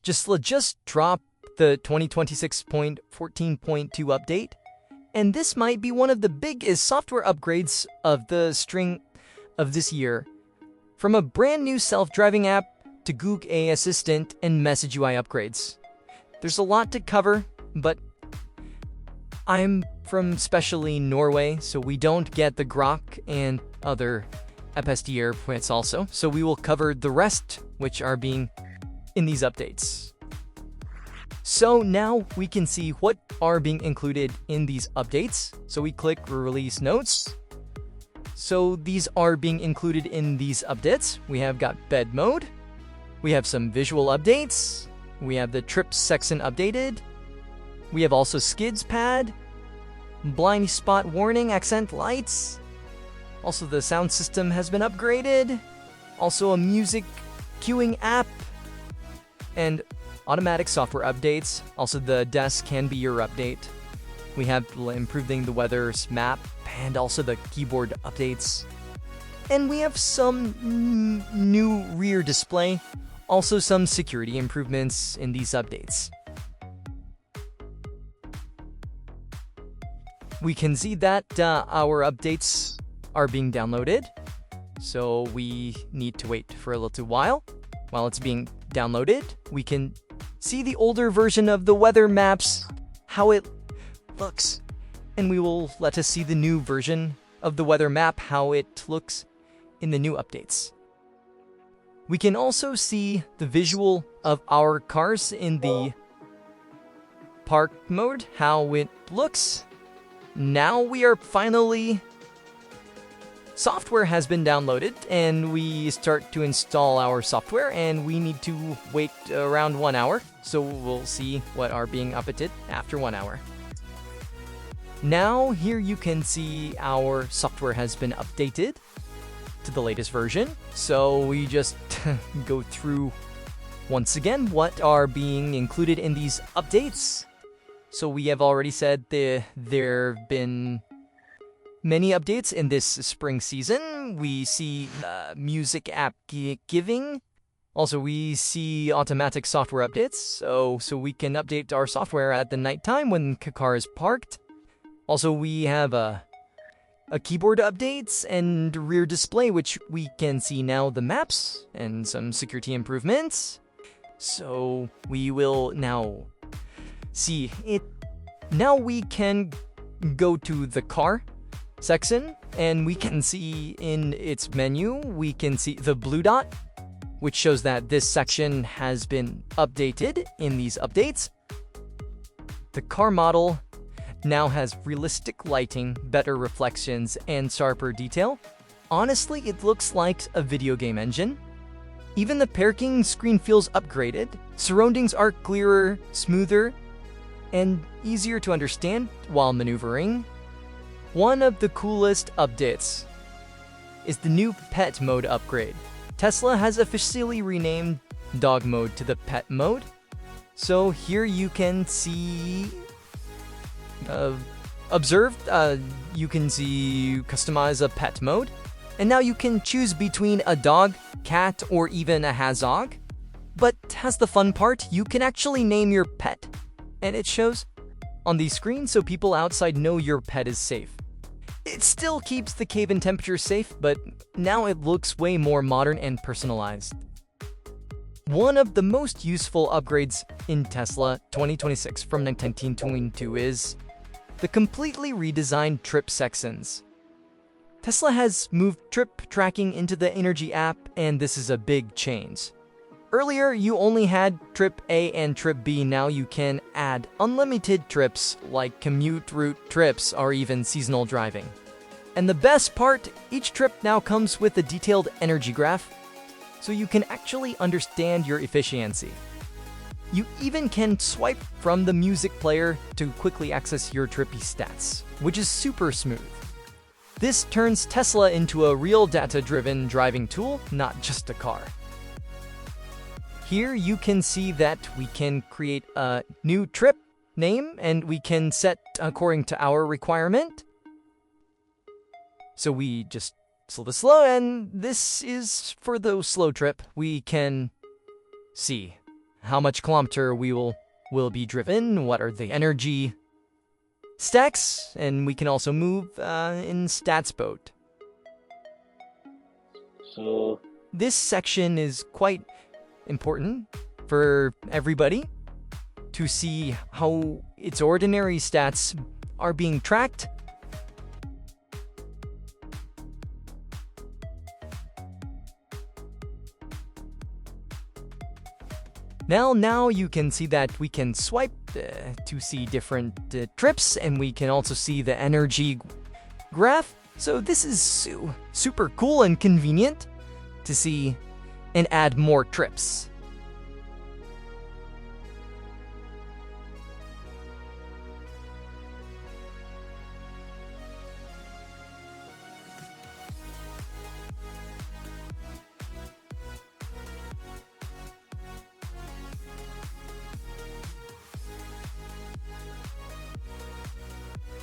just drop the 2026.14.2 update, and this might be one of the biggest software upgrades of the string of this year. From a brand new self-driving app to Google AI Assistant and Message UI upgrades. There's a lot to cover, but I'm from especially Norway, so we don't get the Grok and other FSD airports also, so we will cover the rest which are being in these updates. So now we can see what are being included in these updates. So we click release notes. So these are being included in these updates. We have got bed mode. We have some visual updates. We have the trip section updated. We have also Sketchpad, blind spot warning, accent lights. Also the sound system has been upgraded. Also a music queuing app and automatic software updates. Also the desk can be your update. We have improving the weather's map and also the keyboard updates. And we have some new rear display. Also some security improvements in these updates. We can see that our updates are being downloaded. So we need to wait for a little while. While it's being downloaded, we can see the older version of the weather maps, how it looks. And we will let us see the new version of the weather map, how it looks in the new updates. We can also see the visual of our cars in the park mode, how it looks. Now we are finally... Software has been downloaded, and we start to install our software, and we need to wait around 1 hour. So we'll see what are being updated after 1 hour. Now here you can see our software has been updated to the latest version. So we just go through once again what are being included in these updates. So we have already said there have been many updates in this spring season. We see music app giving. Also, we see automatic software updates, so we can update our software at the nighttime when the car is parked. Also, we have a keyboard updates and rear display, which we can see now the maps and some security improvements. So we will now see it. Now we can go to the car section, and we can see in its menu, we can see the blue dot, which shows that this section has been updated in these updates. The car model now has realistic lighting, better reflections, and sharper detail. Honestly, it looks like a video game engine. Even the parking screen feels upgraded. Surroundings are clearer, smoother, and easier to understand while maneuvering. One of the coolest updates is the new pet mode upgrade. Tesla has officially renamed dog mode to the pet mode. So here you can see you can see customize a pet mode. And now you can choose between a dog, cat, or even a hedgehog. But has the fun part, you can actually name your pet. And it shows on the screen so people outside know your pet is safe. It still keeps the cabin temperature safe, but now it looks way more modern and personalized. One of the most useful upgrades in Tesla 2026 from 1922 is the completely redesigned trip sections. Tesla has moved trip tracking into the Energy app, and this is a big change. Earlier, you only had Trip A and Trip B. Now you can add unlimited trips like commute route trips or even seasonal driving. And the best part, each trip now comes with a detailed energy graph, so you can actually understand your efficiency. You even can swipe from the music player to quickly access your trippy stats, which is super smooth. This turns Tesla into a real data-driven driving tool, not just a car. Here you can see that we can create a new trip name, and we can set according to our requirement. So we just slow, and this is for the slow trip. We can see how much kilometer we will be driven, what are the energy stacks, and we can also move in stats mode. So This section is quite important for everybody to see how its ordinary stats are being tracked. Now you can see that we can swipe to see different trips, and we can also see the energy graph. So this is super cool and convenient to see and add more trips.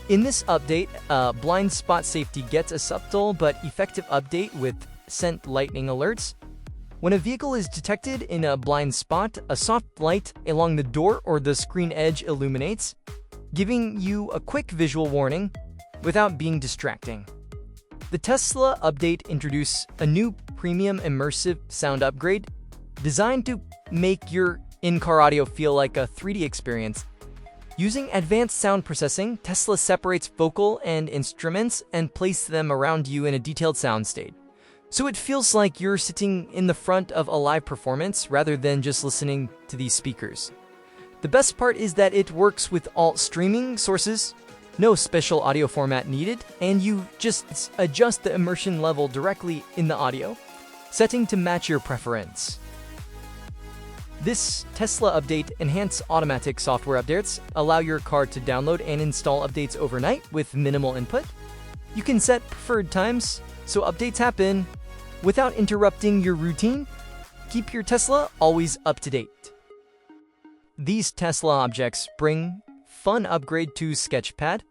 In this update, blind spot safety gets a subtle but effective update with sent lightning alerts. When a vehicle is detected in a blind spot, a soft light along the door or the screen edge illuminates, giving you a quick visual warning without being distracting. The Tesla update introduced a new premium immersive sound upgrade designed to make your in-car audio feel like a 3D experience. Using advanced sound processing, Tesla separates vocal and instruments and places them around you in a detailed soundstage. So it feels like you're sitting in the front of a live performance rather than just listening to these speakers. The best part is that it works with all streaming sources, no special audio format needed, and you just adjust the immersion level directly in the audio, setting to match your preference. This Tesla update enhances automatic software updates, allow your car to download and install updates overnight with minimal input. You can set preferred times so updates happen without interrupting your routine. Keep your Tesla always up to date. These Tesla objects bring fun upgrade to Sketchpad,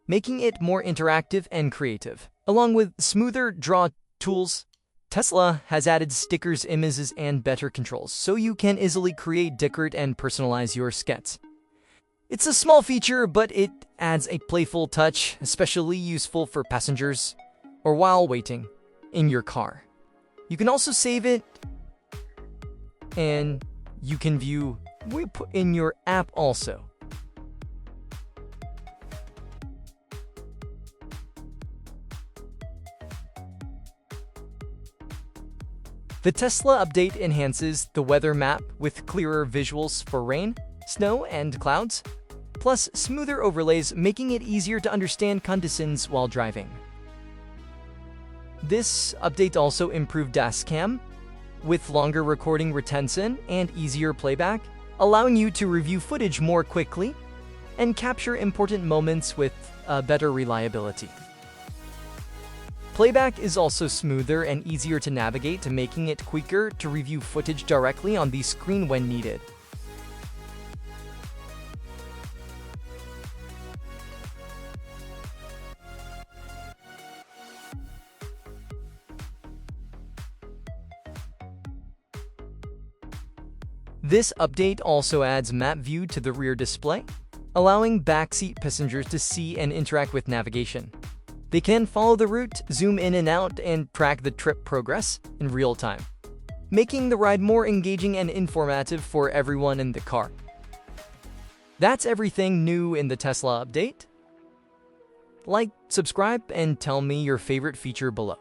making it more interactive and creative. Along with smoother draw tools, Tesla has added stickers, images, and better controls, so you can easily create, decorate, and personalize your sketches. It's a small feature, but it adds a playful touch, especially useful for passengers or while waiting in your car. You can also save it, and you can view in your app also. The Tesla update enhances the weather map with clearer visuals for rain, snow, and clouds, plus smoother overlays, making it easier to understand conditions while driving. This update also improved Dashcam with longer recording retention and easier playback, allowing you to review footage more quickly and capture important moments with better reliability. Playback is also smoother and easier to navigate, making it quicker to review footage directly on the screen when needed. This update also adds map view to the rear display, allowing backseat passengers to see and interact with navigation. They can follow the route, zoom in and out, and track the trip progress in real time, making the ride more engaging and informative for everyone in the car. That's everything new in the Tesla update. Like, subscribe, and tell me your favorite feature below.